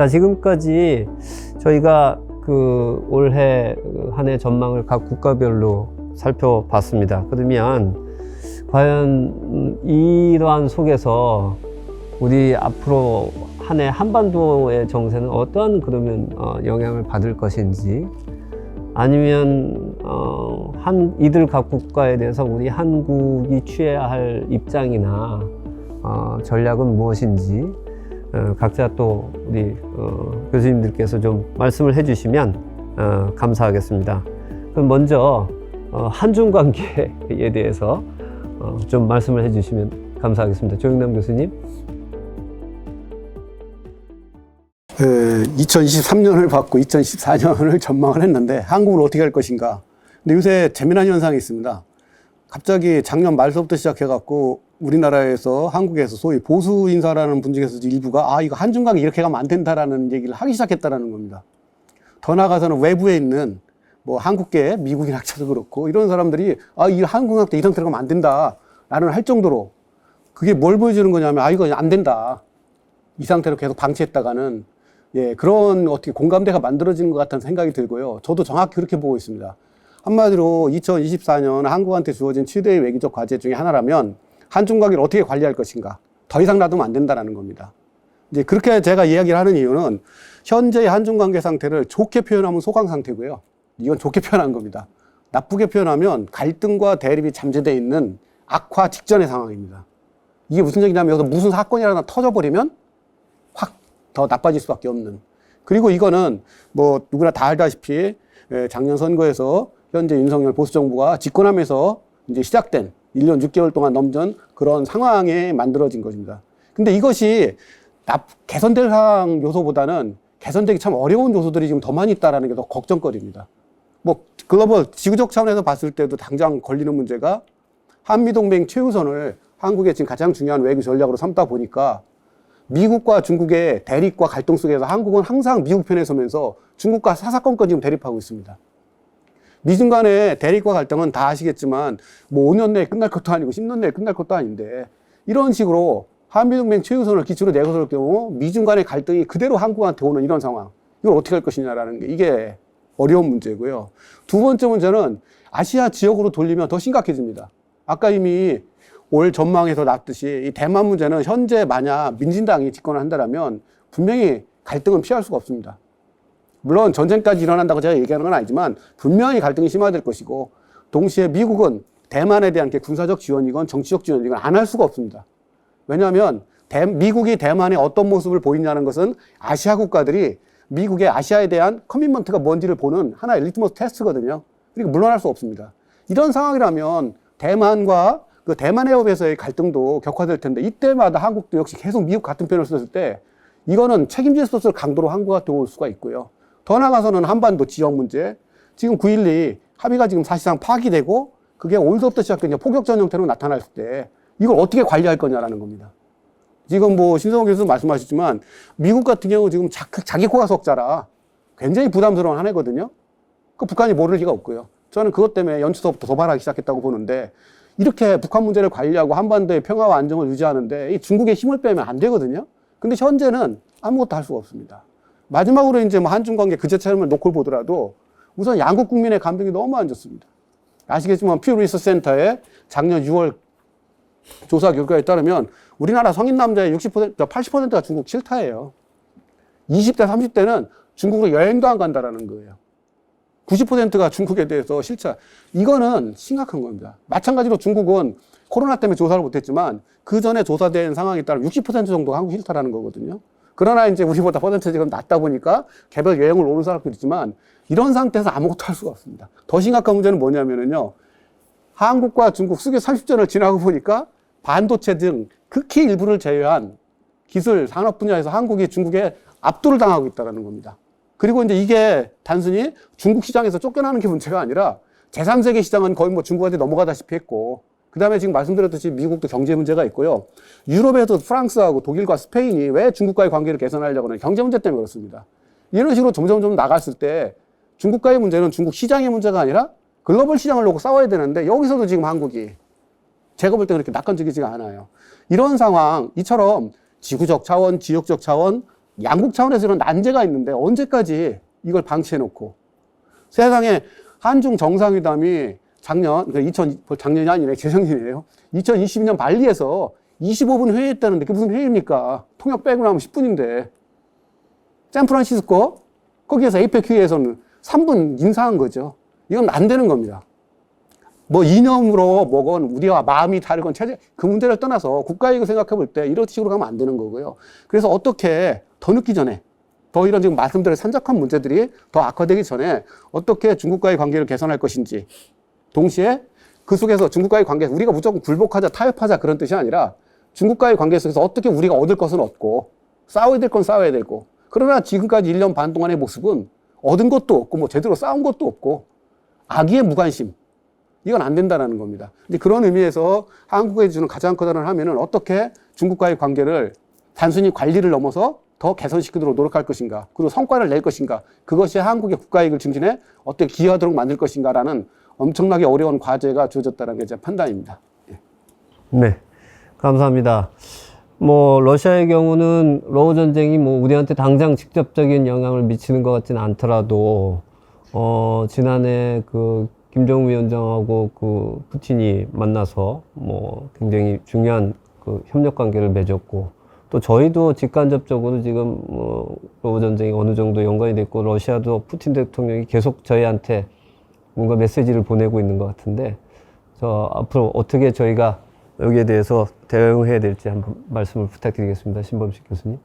자, 지금까지 저희가 그 올해 한 해 전망을 각 국가별로 살펴봤습니다. 그러면 과연 이러한 속에서 우리 앞으로 한 해 한반도의 정세는 어떠한 그러면 영향을 받을 것인지, 아니면 이들 각 국가에 대해서 우리 한국이 취해야 할 입장이나 전략은 무엇인지 각자 또 우리 교수님들께서 좀 말씀을 해주시면 감사하겠습니다. 그럼 먼저 한중 관계에 대해서 좀 말씀을 해주시면 감사하겠습니다. 조영남 교수님. 2023년을 받고 2014년을 전망을 했는데 한국을 어떻게 할 것인가. 근데 요새 재미난 현상이 있습니다. 갑자기 작년 말서부터 시작해갖고 우리나라에서 한국에서 소위 보수 인사라는 분 중에서 일부가 이거 한중관계 이렇게 가면 안 된다라는 얘기를 하기 시작했다라는 겁니다. 더 나아가서는 외부에 있는 뭐 한국계 미국인 학자도 그렇고 이런 사람들이 이 한국학대 이 상태로 가면 안 된다라는 할 정도로, 그게 뭘 보여주는 거냐면 이거 안 된다, 이 상태로 계속 방치했다가는 그런 어떻게 공감대가 만들어지는 것 같다는 생각이 들고요. 저도 정확히 그렇게 보고 있습니다. 한마디로 2024년 한국한테 주어진 최대의 외교적 과제 중에 하나라면 한중 관계를 어떻게 관리할 것인가, 더 이상 놔두면 안 된다는 겁니다. 이제 그렇게 제가 이야기를 하는 이유는 현재의 한중 관계 상태를 좋게 표현하면 소강 상태고요. 이건 좋게 표현한 겁니다. 나쁘게 표현하면 갈등과 대립이 잠재되어 있는 악화 직전의 상황입니다. 이게 무슨 얘기냐면 여기서 무슨 사건이라도 터져버리면 확 더 나빠질 수밖에 없는. 그리고 이거는 뭐 누구나 다 알다시피 작년 선거에서 현재 윤석열 보수정부가 집권하면서 이제 시작된 1년 6개월 동안 넘전 그런 상황에 만들어진 것입니다. 근데 이것이 개선될 상황 요소보다는 개선되기 참 어려운 요소들이 지금 더 많이 있다는 게 더 걱정거리입니다. 뭐 글로벌 지구적 차원에서 봤을 때도 당장 걸리는 문제가 한미동맹 최우선을 한국의 지금 가장 중요한 외교 전략으로 삼다 보니까 미국과 중국의 대립과 갈등 속에서 한국은 항상 미국 편에 서면서 중국과 사사건건 지금 대립하고 있습니다. 미중 간의 대립과 갈등은 다 아시겠지만 뭐 5년 내에 끝날 것도 아니고 10년 내에 끝날 것도 아닌데, 이런 식으로 한미동맹 최우선을 기초로 내세울 경우 미중 간의 갈등이 그대로 한국한테 오는 이런 상황, 이걸 어떻게 할 것이냐라는 게 이게 어려운 문제고요. 두 번째 문제는 아시아 지역으로 돌리면 더 심각해집니다. 아까 이미 올 전망에서 났듯이 이 대만 문제는 현재 만약 민진당이 집권을 한다면 분명히 갈등은 피할 수가 없습니다. 물론 전쟁까지 일어난다고 제가 얘기하는 건 아니지만 분명히 갈등이 심화될 것이고, 동시에 미국은 대만에 대한 게 군사적 지원이건 정치적 지원이건 안 할 수가 없습니다. 왜냐하면 미국이 대만에 어떤 모습을 보이냐는 것은 아시아 국가들이 미국의 아시아에 대한 커미트먼트가 뭔지를 보는 하나의 리트머스 테스트거든요. 그러니까 물러날 수 없습니다. 이런 상황이라면 대만과 그 대만 해협에서의 갈등도 격화될 텐데, 이때마다 한국도 역시 계속 미국 같은 편을 썼을 때 이거는 책임질 수 없을 강도로 한국한테 올 수가 있고요. 더 나아가서는 한반도 지역 문제, 지금 9.12 합의가 지금 사실상 파기되고 그게 올서부터 시작된 포격전 형태로 나타날 때 이걸 어떻게 관리할 거냐라는 겁니다. 지금 뭐 신성호 교수 말씀하셨지만 미국 같은 경우 지금 자기 코가 석자라 굉장히 부담스러운 한 해거든요. 그 북한이 모를 리가 없고요. 저는 그것 때문에 연초서부터 도발하기 시작했다고 보는데, 이렇게 북한 문제를 관리하고 한반도의 평화와 안정을 유지하는데 이 중국의 힘을 빼면 안 되거든요. 근데 현재는 아무것도 할 수가 없습니다. 마지막으로 이제 뭐 한중 관계 그 자체를 놓고 보더라도 우선 양국 국민의 감정이 너무 안 좋습니다. 아시겠지만 퓨 리서치 센터의 작년 6월 조사 결과에 따르면 우리나라 성인 남자의 60%, 80%가 중국 싫다예요. 20대, 30대는 중국으로 여행도 안 간다라는 거예요. 90%가 중국에 대해서 싫다. 이거는 심각한 겁니다. 마찬가지로 중국은 코로나 때문에 조사를 못했지만 그 전에 조사된 상황에 따르면 60% 정도가 한국 싫다라는 거거든요. 그러나 이제 우리보다 퍼센트지가 낮다 보니까 개별 여행을 오는 사람도 있지만 이런 상태에서 아무것도 할 수가 없습니다. 더 심각한 문제는 뭐냐면요. 한국과 중국 수교 30전을 지나고 보니까 반도체 등 극히 일부를 제외한 기술, 산업 분야에서 한국이 중국에 압도를 당하고 있다는 겁니다. 그리고 이제 이게 단순히 중국 시장에서 쫓겨나는 게 문제가 아니라 제3세계 시장은 거의 뭐 중국한테 넘어가다시피 했고, 그 다음에 지금 말씀드렸듯이 미국도 경제 문제가 있고요. 유럽에도 프랑스하고 독일과 스페인이 왜 중국과의 관계를 개선하려고 하는 경제 문제 때문에 그렇습니다. 이런 식으로 점점 나갔을 때 중국과의 문제는 중국 시장의 문제가 아니라 글로벌 시장을 놓고 싸워야 되는데, 여기서도 지금 한국이 제가 볼 때 그렇게 낙관적이지가 않아요. 이런 상황, 이처럼 지구적 차원, 지역적 차원, 양국 차원에서 이런 난제가 있는데 언제까지 이걸 방치해놓고 세상에 한중 정상회담이 작년이 아니네, 재작년이에요. 2022년 발리에서 25분 회의했다는데 그게 무슨 회의입니까? 통역 빼고 나면 10분인데. 샌프란시스코, 거기에서 에이펙 회의에서는 3분 인사한 거죠. 이건 안 되는 겁니다. 뭐 이념으로 뭐건 우리와 마음이 다르건 체제, 그 문제를 떠나서 국가이익을 생각해 볼 때 이런 식으로 가면 안 되는 거고요. 그래서 어떻게 더 늦기 전에, 더 이런 지금 말씀드린 산적한 문제들이 더 악화되기 전에 어떻게 중국과의 관계를 개선할 것인지, 동시에 그 속에서 중국과의 관계, 우리가 무조건 굴복하자, 타협하자 그런 뜻이 아니라 중국과의 관계 속에서 어떻게 우리가 얻을 것은 얻고 싸워야 될 건 싸워야 되고, 그러나 지금까지 1년 반 동안의 모습은 얻은 것도 없고 뭐 제대로 싸운 것도 없고 악의의 무관심, 이건 안 된다는 겁니다. 근데 그런 의미에서 한국에 주는 가장 커다란 함의는 어떻게 중국과의 관계를 단순히 관리를 넘어서 더 개선시키도록 노력할 것인가, 그리고 성과를 낼 것인가, 그것이 한국의 국가이익을 증진해 어떻게 기여하도록 만들 것인가라는 엄청나게 어려운 과제가 주어졌다는 게 제 판단입니다. 네, 감사합니다. 뭐 러시아의 경우는 러우 전쟁이 뭐 우리한테 당장 직접적인 영향을 미치는 것 같지는 않더라도 지난해 그 김정은 위원장하고 그 푸틴이 만나서 뭐 굉장히 중요한 그 협력 관계를 맺었고, 또 저희도 직간접적으로 지금 뭐 러우 전쟁이 어느 정도 연관이 됐고, 러시아도 푸틴 대통령이 계속 저희한테 뭔가 메시지를 보내고 있는 것 같은데, 저 앞으로 어떻게 저희가 여기에 대해서 대응해야 될지 한번 말씀을 부탁드리겠습니다. 신범식 교수님.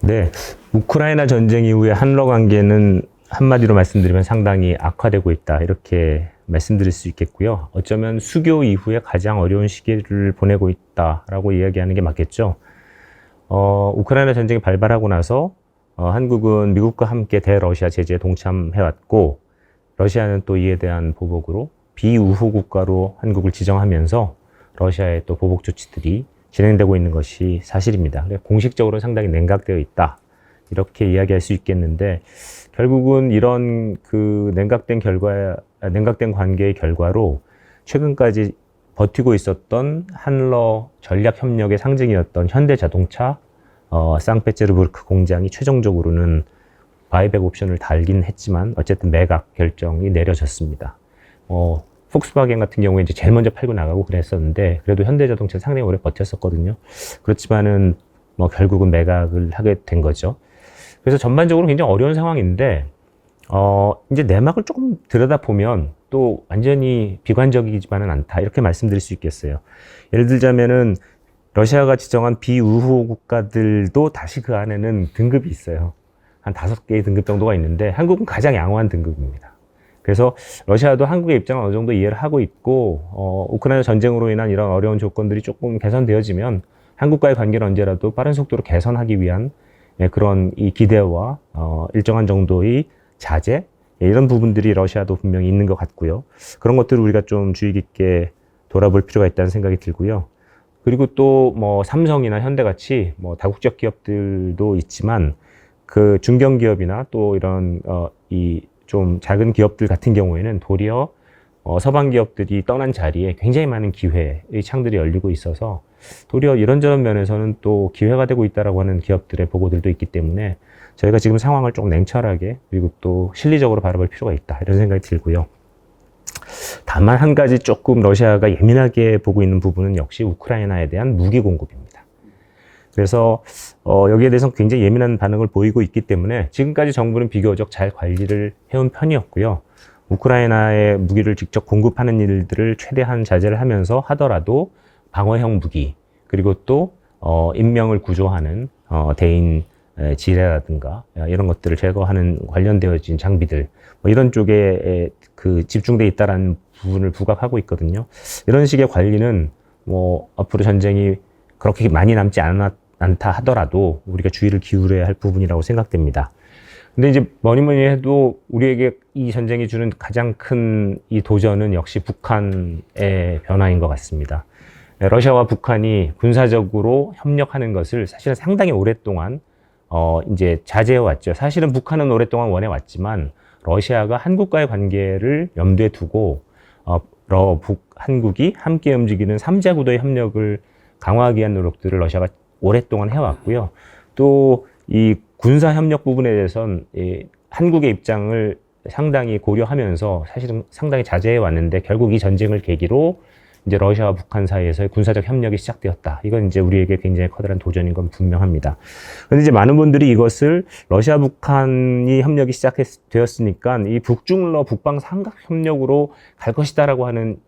네, 우크라이나 전쟁 이후에 한러 관계는 한마디로 말씀드리면 상당히 악화되고 있다, 이렇게 말씀드릴 수 있겠고요. 어쩌면 수교 이후에 가장 어려운 시기를 보내고 있다라고 이야기하는 게 맞겠죠. 우크라이나 전쟁이 발발하고 나서 한국은 미국과 함께 대러시아 제재에 동참해왔고, 러시아는 또 이에 대한 보복으로 비우호 국가로 한국을 지정하면서 러시아의 또 보복 조치들이 진행되고 있는 것이 사실입니다. 공식적으로 상당히 냉각되어 있다, 이렇게 이야기할 수 있겠는데, 결국은 이런 그 냉각된 관계의 결과로 최근까지 버티고 있었던 한러 전략 협력의 상징이었던 현대자동차 상페테르부르크 공장이 최종적으로는 바이백 옵션을 달긴 했지만 어쨌든 매각 결정이 내려졌습니다. 폭스바겐 같은 경우에 이제 제일 먼저 팔고 나가고 그랬었는데, 그래도 현대자동차 상당히 오래 버텼었거든요. 그렇지만은 뭐 결국은 매각을 하게 된 거죠. 그래서 전반적으로 굉장히 어려운 상황인데, 이제 내막을 조금 들여다보면 또 완전히 비관적이지만은 않다, 이렇게 말씀드릴 수 있겠어요. 예를 들자면은 러시아가 지정한 비우호 국가들도 다시 그 안에는 등급이 있어요. 한 5개의 등급 정도가 있는데, 한국은 가장 양호한 등급입니다. 그래서 러시아도 한국의 입장을 어느 정도 이해를 하고 있고, 우크라이나 전쟁으로 인한 이런 어려운 조건들이 조금 개선되어지면 한국과의 관계를 언제라도 빠른 속도로 개선하기 위한 그런 이 기대와 일정한 정도의 자제, 이런 부분들이 러시아도 분명히 있는 것 같고요. 그런 것들을 우리가 좀 주의 깊게 돌아볼 필요가 있다는 생각이 들고요. 그리고 또 뭐 삼성이나 현대같이 뭐 다국적 기업들도 있지만, 그 중견 기업이나 또 이런 이 좀 작은 기업들 같은 경우에는 도리어 서방 기업들이 떠난 자리에 굉장히 많은 기회의 창들이 열리고 있어서, 도리어 이런저런 면에서는 또 기회가 되고 있다라고 하는 기업들의 보고들도 있기 때문에 저희가 지금 상황을 좀 냉철하게, 그리고 또 실리적으로 바라볼 필요가 있다, 이런 생각이 들고요. 다만 한 가지 조금 러시아가 예민하게 보고 있는 부분은 역시 우크라이나에 대한 무기 공급입니다. 그래서 여기에 대해서 굉장히 예민한 반응을 보이고 있기 때문에 지금까지 정부는 비교적 잘 관리를 해온 편이었고요. 우크라이나에 무기를 직접 공급하는 일들을 최대한 자제를 하면서 하더라도 방어형 무기, 그리고 또 인명을 구조하는 대인 지뢰라든가 이런 것들을 제거하는 관련되어진 장비들, 뭐 이런 쪽에 그 집중돼 있다라는 부분을 부각하고 있거든요. 이런 식의 관리는 뭐 앞으로 전쟁이 그렇게 많이 남지 않다 하더라도 우리가 주의를 기울여야 할 부분이라고 생각됩니다. 근데 이제 뭐니 해도 우리에게 이 전쟁이 주는 가장 큰 이 도전은 역시 북한의 변화인 것 같습니다. 러시아와 북한이 군사적으로 협력하는 것을 사실은 상당히 오랫동안 이제 자제해 왔죠. 사실은 북한은 오랫동안 원해 왔지만 러시아가 한국과의 관계를 염두에 두고 한국이 함께 움직이는 3자 구도의 협력을 강화하기 위한 노력들을 러시아가 오랫동안 해왔고요. 또 이 군사 협력 부분에 대해서는 한국의 입장을 상당히 고려하면서 사실은 상당히 자제해 왔는데 결국 이 전쟁을 계기로 이제 러시아와 북한 사이에서의 군사적 협력이 시작되었다. 이건 이제 우리에게 굉장히 커다란 도전인 건 분명합니다. 그런데 이제 많은 분들이 이것을 러시아 북한이 협력이 시작되었으니까 이 북중러 북방 삼각 협력으로 갈 것이다라고 하는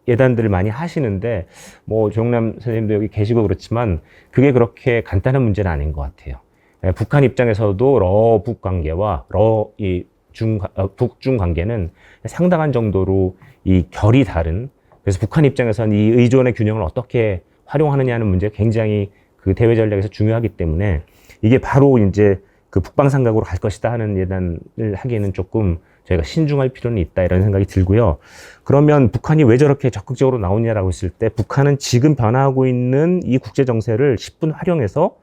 예단들을 많이 하시는데 뭐 조영남 선생님도 여기 계시고 그렇지만 그게 그렇게 간단한 문제는 아닌 것 같아요. 북한 입장에서도 러북 관계와 북중 관계는 상당한 정도로 이 결이 다른, 그래서 북한 입장에서는 이 의존의 균형을 어떻게 활용하느냐는 문제가 굉장히 그 대외 전략에서 중요하기 때문에 이게 바로 이제 그 북방 삼각으로 갈 것이다 하는 예단을 하기에는 조금 저희가 신중할 필요는 있다 이런 생각이 들고요. 그러면 북한이 왜 저렇게 적극적으로 나오냐라고 했을 때 북한은 지금 변화하고 있는 이 국제 정세를 10분 활용해서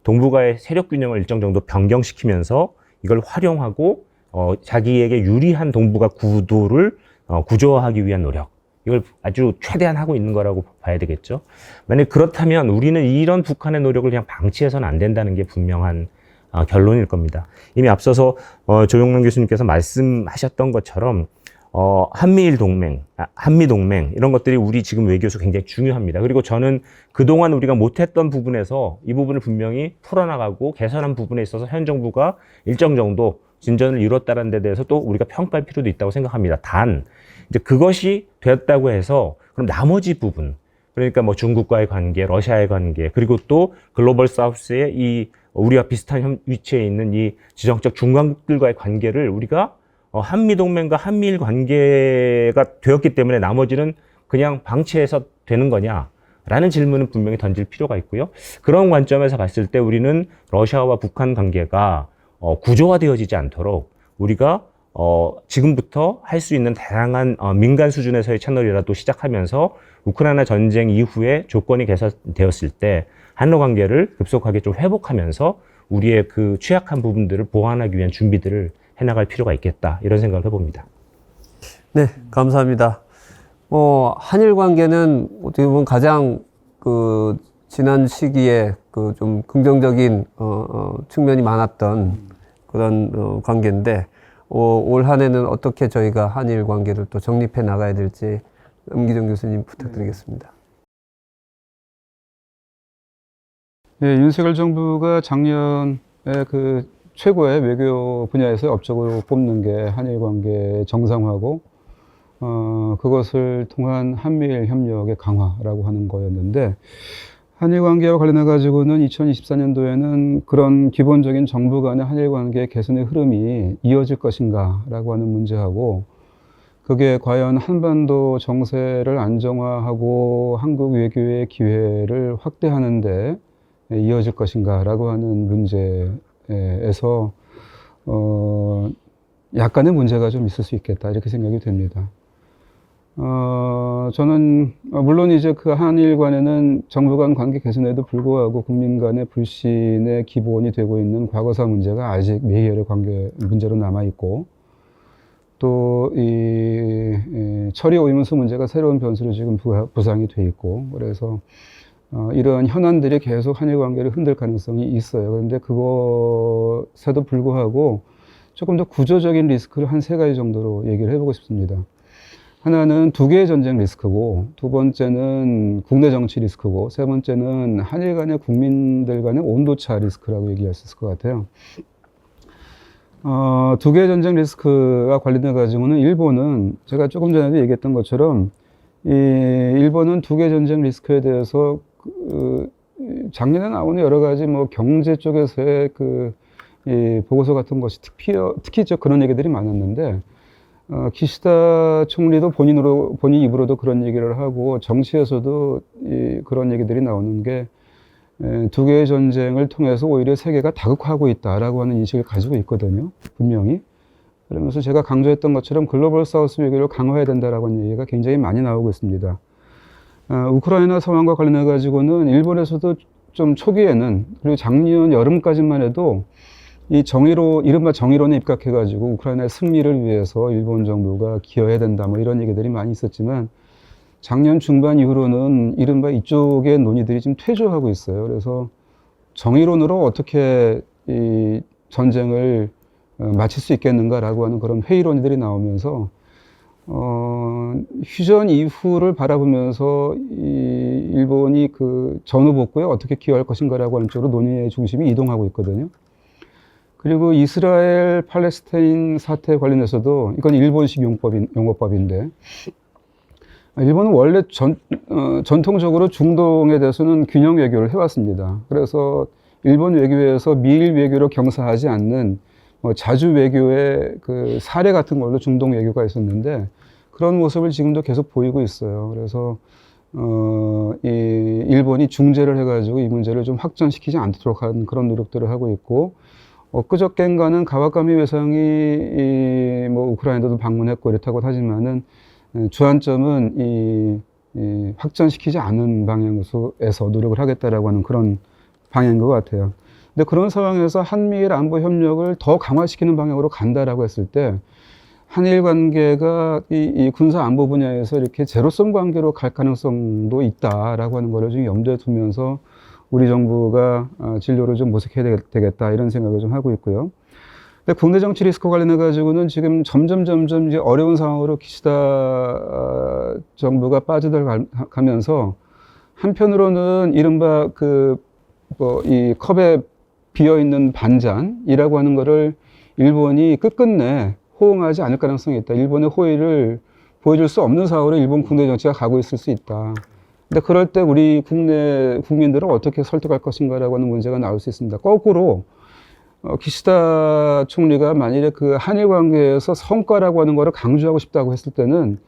동북아의 세력 균형을 일정 정도 변경시키면서 이걸 활용하고 자기에게 유리한 동북아 구도를 구조화하기 위한 노력, 이걸 아주 최대한 하고 있는 거라고 봐야 되겠죠. 만약 그렇다면 우리는 이런 북한의 노력을 그냥 방치해서는 안 된다는 게 분명한 결론일 겁니다. 이미 앞서서 조영남 교수님께서 말씀하셨던 것처럼 한미일 동맹, 한미 동맹 이런 것들이 우리 지금 외교에서 굉장히 중요합니다. 그리고 저는 그동안 우리가 못했던 부분에서 이 부분을 분명히 풀어나가고 개선한 부분에 있어서 현 정부가 일정 정도 진전을 이뤘다는 데 대해서 또 우리가 평가할 필요도 있다고 생각합니다. 단 이제 그것이 되었다고 해서 그럼 나머지 부분, 그러니까 뭐 중국과의 관계, 러시아의 관계, 그리고 또 글로벌 사우스의 이 우리와 비슷한 위치에 있는 이 지정적 중간국들과의 관계를 우리가 한미동맹과 한미일 관계가 되었기 때문에 나머지는 그냥 방치해서 되는 거냐라는 질문은 분명히 던질 필요가 있고요. 그런 관점에서 봤을 때 우리는 러시아와 북한 관계가 구조화되어지지 않도록 우리가 지금부터 할 수 있는 다양한 민간 수준에서의 채널이라도 시작하면서 우크라이나 전쟁 이후에 조건이 개선되었을 때 한러 관계를 급속하게 좀 회복하면서 우리의 그 취약한 부분들을 보완하기 위한 준비들을 해나갈 필요가 있겠다 이런 생각을 해봅니다. 네, 감사합니다. 한일 관계는 어떻게 보면 가장 지난 시기에 좀 긍정적인 측면이 많았던 그런 관계인데 올 한 해는 어떻게 저희가 한일 관계를 또 정립해 나가야 될지 엄기정 교수님 부탁드리겠습니다. 예, 윤석열 정부가 작년에 그 최고의 외교 분야에서 업적으로 꼽는 게 한일 관계 정상화고, 그것을 통한 한미일 협력의 강화라고 하는 거였는데, 한일 관계와 관련해 가지고는 2024년도에는 그런 기본적인 정부 간의 한일 관계 개선의 흐름이 이어질 것인가라고 하는 문제하고, 그게 과연 한반도 정세를 안정화하고 한국 외교의 기회를 확대하는데 이어질 것인가라고 하는 문제에서 약간의 문제가 좀 있을 수 있겠다 이렇게 생각이 됩니다. 저는 물론 이제 그 한일 간에는 정부 간 관계 개선에도 불구하고 국민 간의 불신의 기본이 되고 있는 과거사 문제가 아직 미해결의 관계 문제로 남아 있고, 또 이 처리 오이문수 문제가 새로운 변수로 지금 부상이 돼 있고, 그래서 이런 현안들이 계속 한일 관계를 흔들 가능성이 있어요. 그런데 그것에도 불구하고 조금 더 구조적인 리스크를 한 3가지 정도로 얘기를 해보고 싶습니다. 하나는 두 개의 전쟁 리스크고, 두 번째는 국내 정치 리스크고, 세 번째는 한일 간의 국민들 간의 온도차 리스크라고 얘기할 수 있을 것 같아요. 두 개의 전쟁 리스크와 관련해 가지고는 일본은 제가 조금 전에도 얘기했던 것처럼 일본은 두 개의 전쟁 리스크에 대해서 작년에 나오는 여러 가지 뭐 경제 쪽에서의 이 보고서 같은 것이 특히 그런 얘기들이 많았는데, 기시다 총리도 본인 입으로도 그런 얘기를 하고, 정치에서도 그런 얘기들이 나오는 게, 두 개의 전쟁을 통해서 오히려 세계가 다극화하고 있다라고 하는 인식을 가지고 있거든요, 분명히. 그러면서 제가 강조했던 것처럼 글로벌 사우스 외교를 강화해야 된다라고 하는 얘기가 굉장히 많이 나오고 있습니다. 우크라이나 상황과 관련해 가지고는 일본에서도 좀 초기에는, 그리고 작년 여름까지만 해도 이른바 정의론에 입각해 가지고 우크라이나의 승리를 위해서 일본 정부가 기여해야 된다, 뭐 이런 얘기들이 많이 있었지만, 작년 중반 이후로는 이른바 이쪽의 논의들이 좀 퇴조하고 있어요. 그래서 정의론으로 어떻게 이 전쟁을 마칠 수 있겠는가라고 하는 그런 회의론들이 나오면서 휴전 이후를 바라보면서 이 일본이 그 전후 복구에 어떻게 기여할 것인가라고 하는 쪽으로 논의의 중심이 이동하고 있거든요. 그리고 이스라엘 팔레스타인 사태에 관련해서도 이건 일본식 용어법인데 일본은 원래 전통적으로 중동에 대해서는 균형 외교를 해왔습니다. 그래서 일본 외교에서 미일 외교로 경사하지 않는 자주 외교의 그 사례 같은 걸로 중동 외교가 있었는데 그런 모습을 지금도 계속 보이고 있어요. 그래서 이 일본이 중재를 해가지고 이 문제를 좀 확전시키지 않도록 하는 그런 노력들을 하고 있고 엊그저께인가는 가와카미 외상이 뭐 우크라이나도 방문했고 이렇다고 하지만은 주안점은 이 확전시키지 않는 방향에서 노력을 하겠다라고 하는 그런 방향인 것 같아요. 근데 그런 상황에서 한미일 안보 협력을 더 강화시키는 방향으로 간다라고 했을 때 한일 관계가 이 군사 안보 분야에서 이렇게 제로섬 관계로 갈 가능성도 있다라고 하는 거를 좀 염두에 두면서 우리 정부가 진로를 좀 모색해야 되겠다 이런 생각을 좀 하고 있고요. 근데 국내 정치 리스크 관련해 가지고는 지금 점점 이제 어려운 상황으로 기시다 정부가 빠져들어가면서 한편으로는 이른바 이 컵에 비어 있는 반잔이라고 하는 거를 일본이 끝끝내 호응하지 않을 가능성이 있다. 일본의 호의를 보여줄 수 없는 상황으로 일본 국내 정치가 가고 있을 수 있다. 근데 그럴 때 우리 국내 국민들은 어떻게 설득할 것인가라고 하는 문제가 나올 수 있습니다. 거꾸로 기시다 총리가 만일에 그 한일 관계에서 성과라고 하는 거를 강조하고 싶다고 했을 때는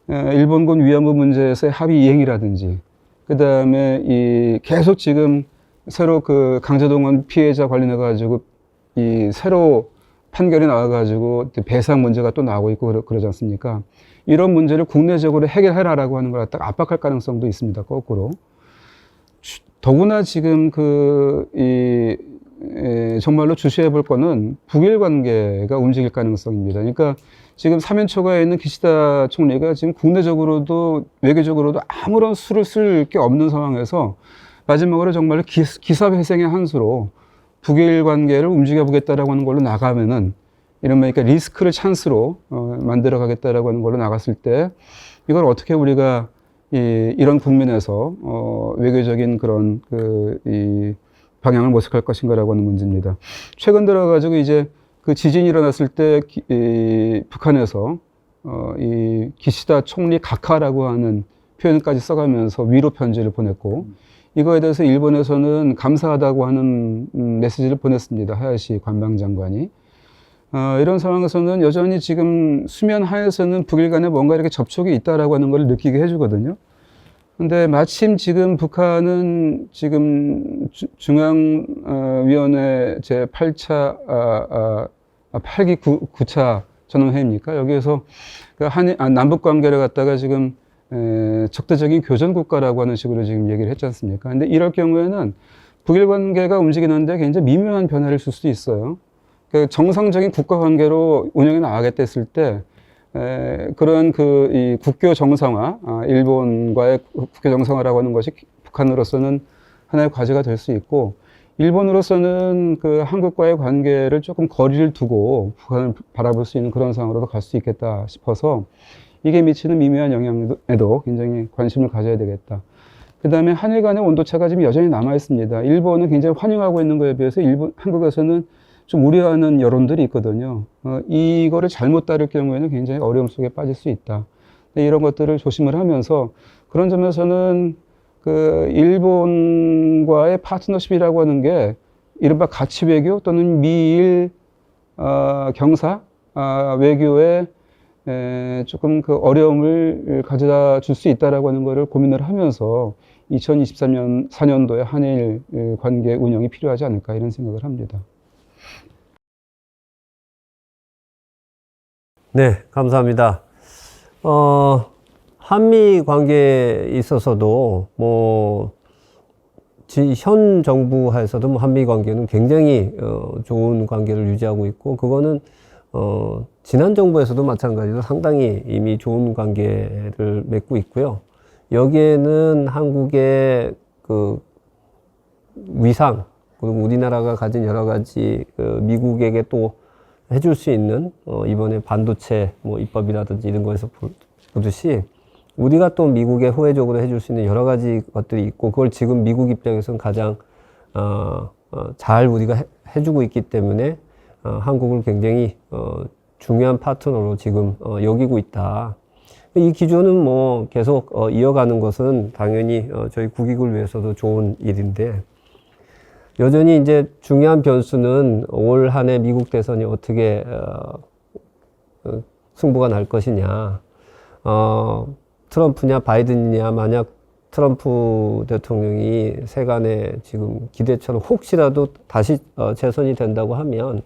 일본군 위안부 문제에서의 합의 이행이라든지 그다음에 계속 지금 새로 그 강제동원 피해자 관련해 가지고 새로 판결이 나와가지고 배상 문제가 또 나오고 있고 그러지 않습니까? 이런 문제를 국내적으로 해결해라라고 하는 걸 갖다가 압박할 가능성도 있습니다. 거꾸로. 더구나 지금 정말로 주시해 볼 거는 북일 관계가 움직일 가능성입니다. 그러니까 지금 사면초가에 있는 기시다 총리가 지금 국내적으로도 외교적으로도 아무런 수를 쓸 게 없는 상황에서 마지막으로 정말로 기사회생의 한 수로 북일 관계를 움직여 보겠다라고 하는 걸로 나가면은 이러면 그러니까 리스크를 찬스로 만들어 가겠다라고 하는 걸로 나갔을 때 이걸 어떻게 우리가 이런 국면에서 외교적인 그런 이 방향을 모색할 것인가라고 하는 문제입니다. 최근 들어 가지고 이제 그 지진이 일어났을 때 북한에서 이 기시다 총리 각하라고 하는 표현까지 써가면서 위로 편지를 보냈고 이거에 대해서 일본에서는 감사하다고 하는 메시지를 보냈습니다. 하야시 관방장관이. 이런 상황에서는 여전히 지금 수면 하에서는 북일 간에 뭔가 이렇게 접촉이 있다라고 하는 걸 느끼게 해주거든요. 근데 마침 지금 북한은 지금 중앙위원회 제8차, 8기 9차 전원회의입니까? 여기에서 남북 관계를 갖다가 지금 적대적인 교전 국가라고 하는 식으로 지금 얘기를 했지 않습니까? 근데 이럴 경우에는 북일 관계가 움직이는데 굉장히 미묘한 변화를 줄 수도 있어요. 그러니까 정상적인 국가 관계로 운영해 나가겠다 했을 때 그런 이 국교 정상화, 일본과의 국교 정상화라고 하는 것이 북한으로서는 하나의 과제가 될 수 있고 일본으로서는 그 한국과의 관계를 조금 거리를 두고 북한을 바라볼 수 있는 그런 상황으로 갈 수 있겠다 싶어서 이게 미치는 미묘한 영향에도 굉장히 관심을 가져야 되겠다. 그 다음에 한일 간의 온도차가 지금 여전히 남아 있습니다. 일본은 굉장히 환영하고 있는 것에 비해서 한국에서는 좀 우려하는 여론들이 있거든요. 이거를 잘못 따를 경우에는 굉장히 어려움 속에 빠질 수 있다. 이런 것들을 조심을 하면서 그런 점에서는 그 일본과의 파트너십이라고 하는 게 이른바 가치 외교 또는 미일 경사 외교에 조금 그 어려움을 가져다 줄 수 있다라고 하는 것을 고민을 하면서 2023년4년도에 한일 관계 운영이 필요하지 않을까 이런 생각을 합니다. 네, 감사합니다. 한미 관계에 있어서도 현 정부 하에서도 한미 관계는 굉장히 좋은 관계를 유지하고 있고 그거는 지난 정부에서도 마찬가지로 상당히 이미 좋은 관계를 맺고 있고요. 여기에는 한국의 그 위상, 그리고 우리나라가 가진 여러 가지 그 미국에게 또 해줄 수 있는 이번에 반도체 뭐 입법이라든지 이런 거에서 보듯이 우리가 또 미국에 호혜적으로 해줄 수 있는 여러 가지 것들이 있고, 그걸 지금 미국 입장에서는 가장 잘 우리가 해주고 있기 때문에 한국을 굉장히 중요한 파트너로 지금 여기고 있다. 이 기조는 뭐 계속 이어가는 것은 당연히 저희 국익을 위해서도 좋은 일인데, 여전히 이제 중요한 변수는 올 한 해 미국 대선이 어떻게 승부가 날 것이냐. 트럼프냐 바이든이냐. 만약 트럼프 대통령이 세간의 지금 기대처럼 혹시라도 다시 재선이 된다고 하면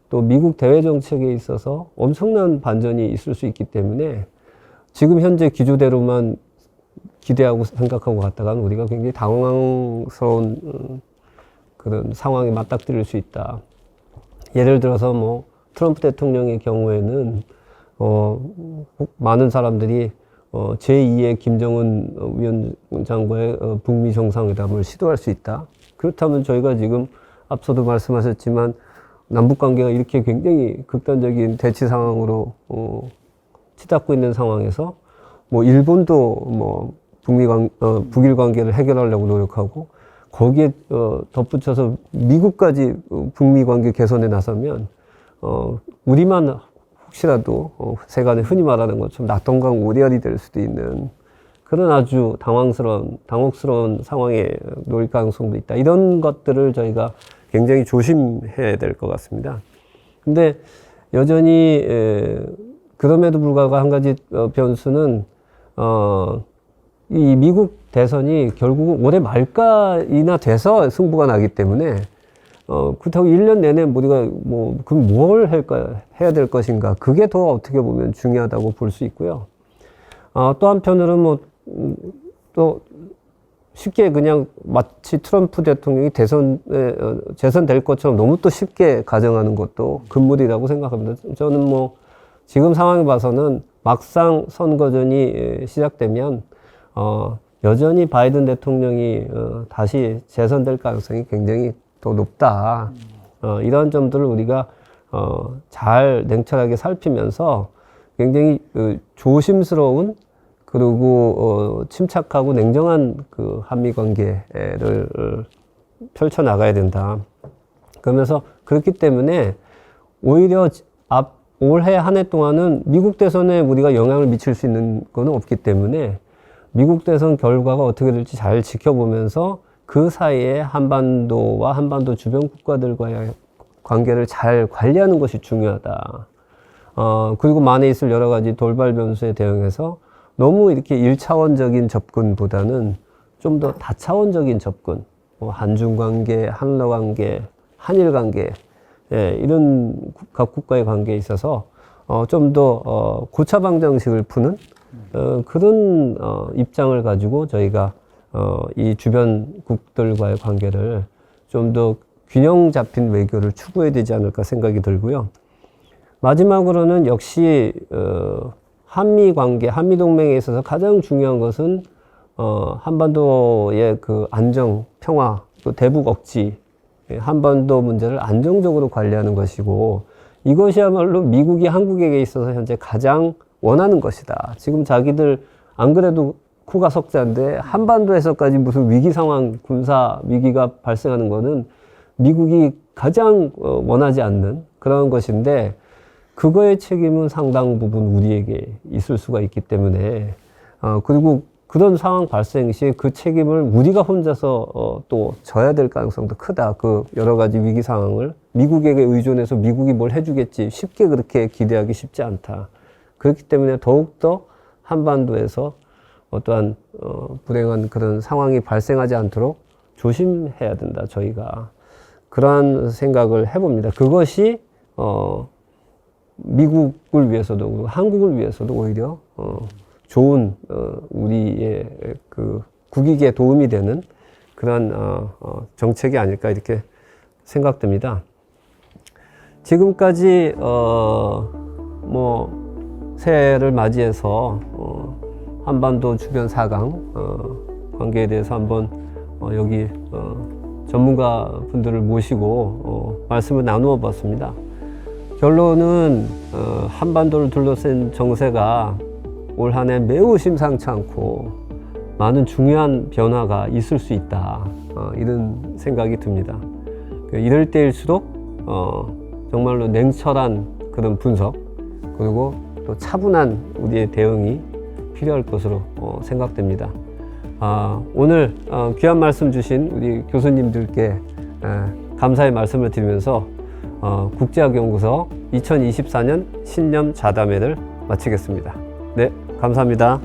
또 미국 대외 정책에 있어서 엄청난 반전이 있을 수 있기 때문에 지금 현재 기조대로만 기대하고 생각하고 갔다가는 우리가 굉장히 당황스러운 그런 상황에 맞닥뜨릴 수 있다. 예를 들어서 뭐 트럼프 대통령의 경우에는 많은 사람들이 제2의 김정은 위원장과의 북미 정상회담을 시도할 수 있다. 그렇다면 저희가 지금 앞서도 말씀하셨지만 남북 관계가 이렇게 굉장히 극단적인 대치 상황으로 치닫고 있는 상황에서 뭐 일본도 뭐 북일 관계를 해결하려고 노력하고, 거기에 덧붙여서 미국까지 북미 관계 개선에 나서면 우리만 혹시라도 세간에 흔히 말하는 것처럼 낙동강 오리알이 될 수도 있는 그런 아주 당혹스러운 상황에 놓일 가능성도 있다. 이런 것들을 저희가 굉장히 조심해야 될 것 같습니다. 근데 여전히 그럼에도 불구하고 한 가지 변수는 이 미국 대선이 결국은 올해 말까지나 돼서 승부가 나기 때문에 그렇다고 1년 내내 우리가 그럼 뭘 해야 될 것인가, 그게 더 어떻게 보면 중요하다고 볼 수 있고요. 또 한편으로는 또 쉽게 그냥 마치 트럼프 대통령이 재선될 것처럼 너무 또 쉽게 가정하는 것도 금물이라고 생각합니다. 저는 지금 상황에 봐서는 막상 선거전이 시작되면 여전히 바이든 대통령이 다시 재선될 가능성이 굉장히 더 높다. 이런 점들을 우리가 잘 냉철하게 살피면서 굉장히 조심스러운, 그리고 침착하고 냉정한 그 한미 관계를 펼쳐 나가야 된다. 그러면서 그렇기 때문에 오히려 올해 한 해 동안은 미국 대선에 우리가 영향을 미칠 수 있는 건 없기 때문에 미국 대선 결과가 어떻게 될지 잘 지켜보면서 그 사이에 한반도와 한반도 주변 국가들과의 관계를 잘 관리하는 것이 중요하다. 그리고 만에 있을 여러 가지 돌발 변수에 대응해서 너무 이렇게 1차원적인 접근보다는 좀 더 다차원적인 접근, 한중 관계, 한러 관계, 한일 관계, 이런 각 국가의 관계에 있어서 좀 더 고차방정식을 푸는 그런 입장을 가지고 저희가 이 주변국들과의 관계를 좀 더 균형 잡힌 외교를 추구해야 되지 않을까 생각이 들고요. 마지막으로는 역시 한미 관계, 한미 동맹에 있어서 가장 중요한 것은 한반도의 그 안정, 평화, 또 대북 억지, 한반도 문제를 안정적으로 관리하는 것이고, 이것이야말로 미국이 한국에게 있어서 현재 가장 원하는 것이다. 지금 자기들 안 그래도 코가 석자인데 한반도에서까지 무슨 위기 상황, 군사 위기가 발생하는 거는 미국이 가장 원하지 않는 그런 것인데, 그거의 책임은 상당 부분 우리에게 있을 수가 있기 때문에 그리고 그런 상황 발생 시에 그 책임을 우리가 혼자서 또 져야 될 가능성도 크다. 그 여러 가지 위기 상황을 미국에게 의존해서 미국이 뭘 해주겠지 쉽게 그렇게 기대하기 쉽지 않다. 그렇기 때문에 더욱더 한반도에서 어떠한 불행한 그런 상황이 발생하지 않도록 조심해야 된다. 저희가 그러한 생각을 해봅니다. 그것이 미국을 위해서도 그리고 한국을 위해서도 오히려 좋은 우리의 그 국익에 도움이 되는 그런 정책이 아닐까 이렇게 생각됩니다. 지금까지 새해를 맞이해서 한반도 주변 4강 관계에 대해서 한번 여기 전문가 분들을 모시고 말씀을 나누어 봤습니다. 결론은 한반도를 둘러싼 정세가 올 한 해 매우 심상치 않고 많은 중요한 변화가 있을 수 있다, 이런 생각이 듭니다. 이럴 때일수록 정말로 냉철한 그런 분석, 그리고 또 차분한 우리의 대응이 필요할 것으로 생각됩니다. 오늘 귀한 말씀 주신 우리 교수님들께 감사의 말씀을 드리면서 국제학연구소 2024년 신년 자담회를 마치겠습니다. 네, 감사합니다.